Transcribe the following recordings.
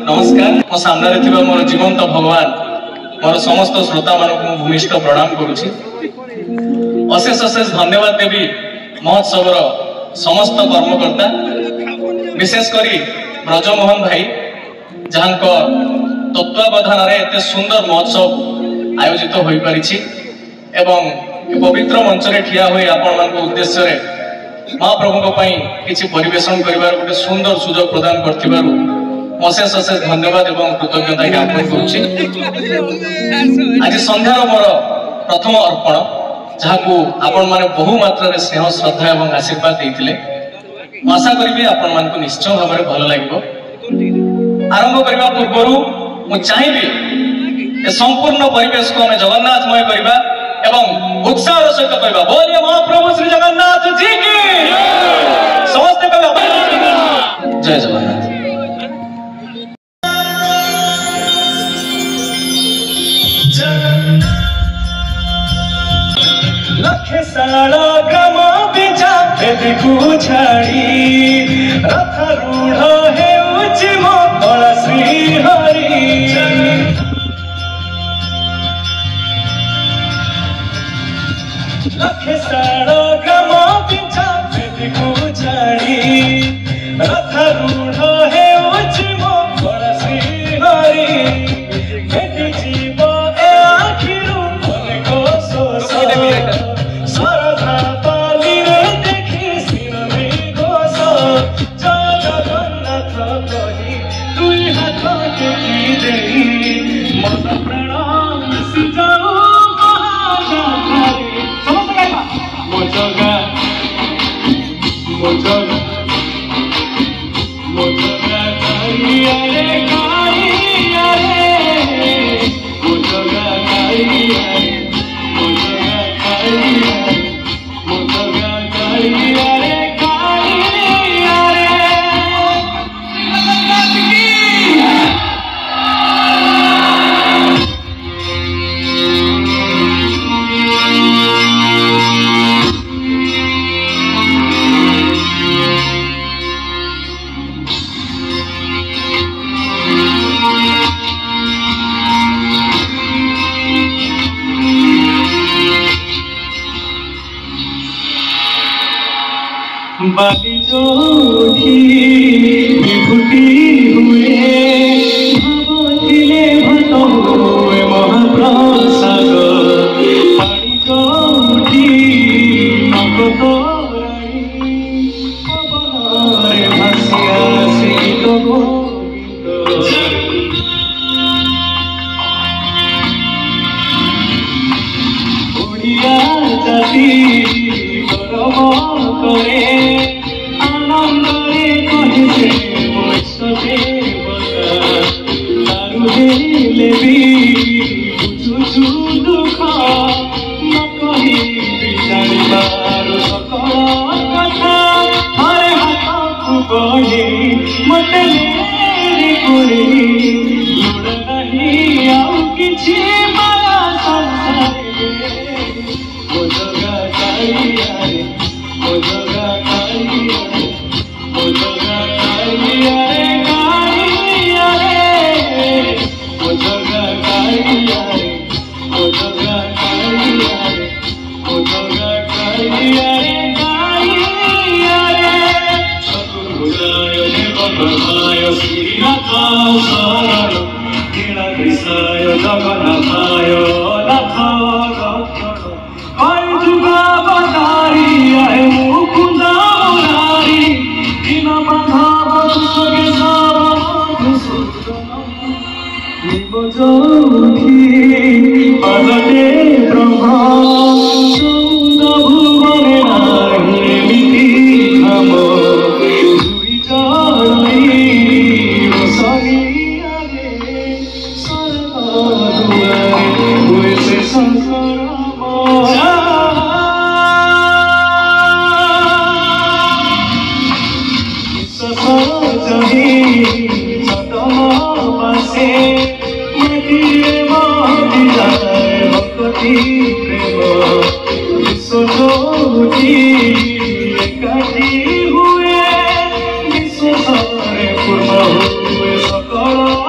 नमस्कार मो सामने थिबा मोर जीवंत भगवान मोर समस्त श्रोता मानक भूमिष्ठ प्रणाम करुछि। अशेष अशेष धन्यवाद देवी महोत्सव समस्त कर्मकर्ता विशेषकर ब्रजमोहन भाई जहां तत्वावधान एत सुंदर महोत्सव आयोजित हो पारिछि एवं पवित्र मंच रे ठिया होई आपण मान उद्देश्य रे महाप्रभु किसी परिवेशन करिवार गोटे सुंदर सुजोग प्रदान करथिबारु अशेष अशेष धन्यवाद एवं कृतज्ञता ज्ञापन करुछि। आज संध्यार मोर प्रथम अर्पण जहां आपण माने बहु मात्रा रे स्नेह श्रद्धा एवं आशीर्वाद देइथिले आशा करिबी आपण मान को निश्चय भाव में भल लागिबो। आरंभ करबा पूर्वरु मु चाहिबी ए संपूर्ण परिवेश को हमें जगन्नाथमय करबा एवं उत्साह सहित कहबा बोलिए महाप्रभु श्री जगन्नाथ जी की समस्त कहबा जय जगन्नाथ। लखे सारा ग्राम बिजा देखू छाड़ी रथ रूढ़ है उच्च मोला श्री हरि लखे सारा ग्राम बिजा देखू छाड़ी रथ रूढ़ है उच्च मोला श्री हरि बेटी जीव ए आखिरू मन को सोस बाली जोठी विभूति हुए भावथिले भट हुए महाप्रसाद पानी जोठी नगतराई पवनरे भासिया श्री गोविंद ओडिया जाति गौरव करे आनंदरे कहे वैष्णवे दारू हेले भी बुझुछु दुख न कही विचारिबार सकल कथा हरे हाथ को गढ़े मते मेरे कोरे लुड़ नहीं आउ किछि माया संसारे ओ जगा कालिया रे ओ जगा कालिया रे ओ जगा कालिया रे कालिया रे ओ जगा कालिया रे ओ जगा कालिया रे ओ जगा कालिया रे कालिया रे सतुर्भुजाय देवप्रभाय श्रीनाथ शरण नीलकृष्णाय जगन्नाथाय नाथ रक्षण कई जुगावतारी है मुकुंदा मुरारी दीन बंधव सुगे सब निब जोठी पदते ब्रह्मा चौद भुवने नाही मिति हम दुई चढ़ई रोशनिया रे सरकार दुआरे हुए से संसार हुए विश्व पूर्ण हुए सकल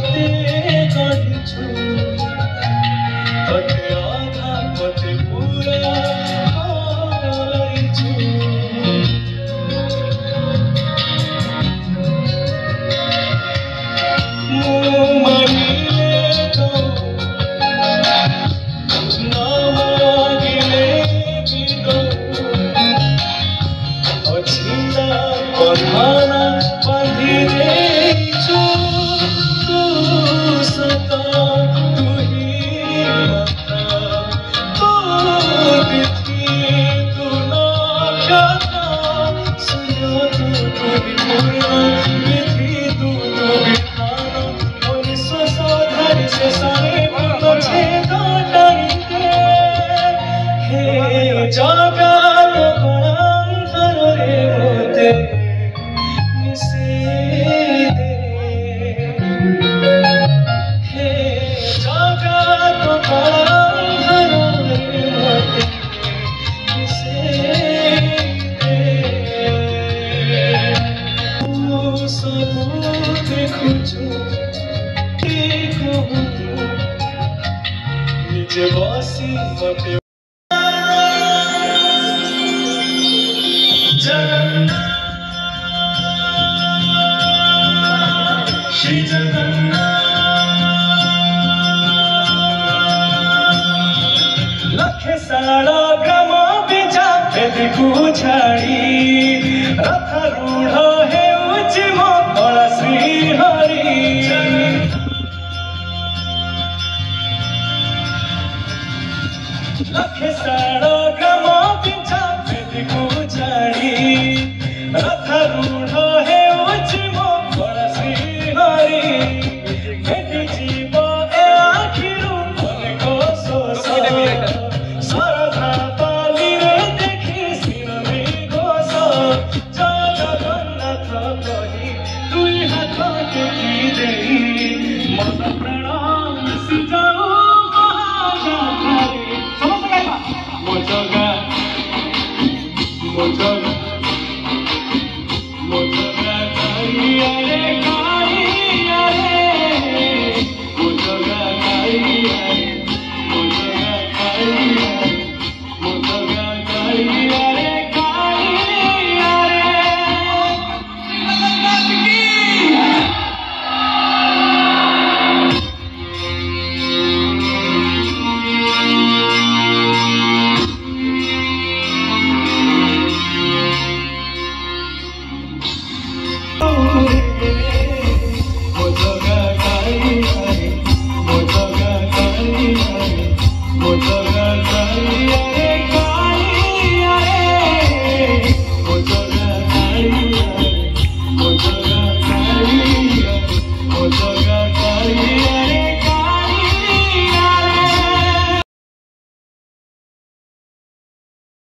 मते गढ़िछु तते आधा मते पूरा हराइछु मु मानिले तो ना मागिले भी तो अछिंदा बंधना बांधी देइछु तू सता तू ही माता तू तिथि तू नक्षता सूर्य तू ही पूर्ण विधि तू विधान मनुष्य साधारी से सारे मुझे दाटाइते हे जगत गणांतर रे मोते मिसे दे हे जगत गणांतर रे मोते मिसे दे तू सब देखुछु निजे बसी मते श्री जगन्नाथ लखे सारा ग्राम बेजा देखु